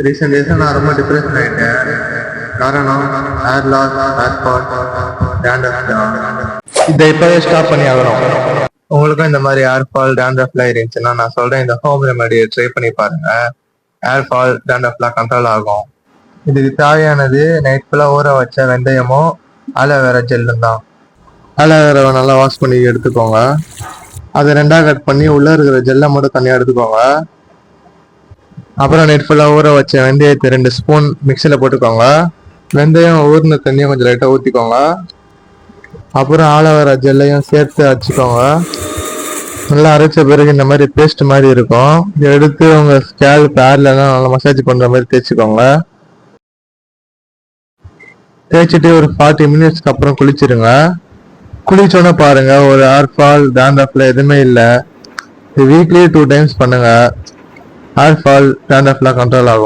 Recent டேஸாக நான் ரொம்ப டிப்ரெஷன் ஆகிட்டேன். காரணம் hair loss, hair fall, dandruff தான். இதை இப்போவே ஸ்டாப் பண்ணி ஆகணும். உங்களுக்கும் இந்த மாதிரி ஹேர் ஃபால், டேண்ட்ரஃப்லாம் இருந்துச்சுன்னா நான் சொல்கிறேன், இந்த ஹோம் ரெமெடியை ட்ரை பண்ணி பாருங்க. ஹேர் ஃபால், டேண்ட்ரஃப்லாம் கண்ட்ரோல் ஆகும். இதுக்கு தேவையானது நைட் ஃபுல்லாக ஊற வச்ச வெந்தயமும் ஆலோவேரா ஜெல்லும் தான். ஆலோவேராவை நல்லா வாஷ் பண்ணி எடுத்துக்கோங்க. அதை ரெண்டாக கட் பண்ணி உள்ளே இருக்கிற ஜெல்லை மட்டும் தனியாக எடுத்துக்கோங்க. அப்புறம் நைட் ஃபுல்லாக ஊற வச்ச வெந்தயத்தை 2 ஸ்பூன் மிக்சியில் போட்டுக்கோங்க. வெந்தயம் ஊறின தண்ணியை கொஞ்சம் லைட்டாக ஊற்றிக்கோங்க. அப்புறம் ஆலோவேரா ஜெல்லையும் சேர்த்து அரைச்சிக்கோங்க. நல்லா அரைச்ச பிறகு இந்த மாதிரி பேஸ்ட் மாதிரி இருக்கும். இதை எடுத்து உங்கள் ஸ்கேல்ப் ஹேர்லாம் நல்லா மசாஜ் பண்ணுற மாதிரி தேய்ச்சிக்கோங்க. தேய்ச்சிட்டு ஒரு 40 மினிட்ஸ்க்கு அப்புறம் குளிச்சிருங்க. குளிச்சோன்னே பாருங்க, ஒரு ஹேர் ஃபால், டேண்ட்ரஃப்ல எதுவுமே இல்லை. இது வீக்லி 2 டைம்ஸ் பண்ணுங்க. ஹேர் ஃபால், டேண்ட்ரஃப்லாம் கண்ட்ரோல் ஆகும்.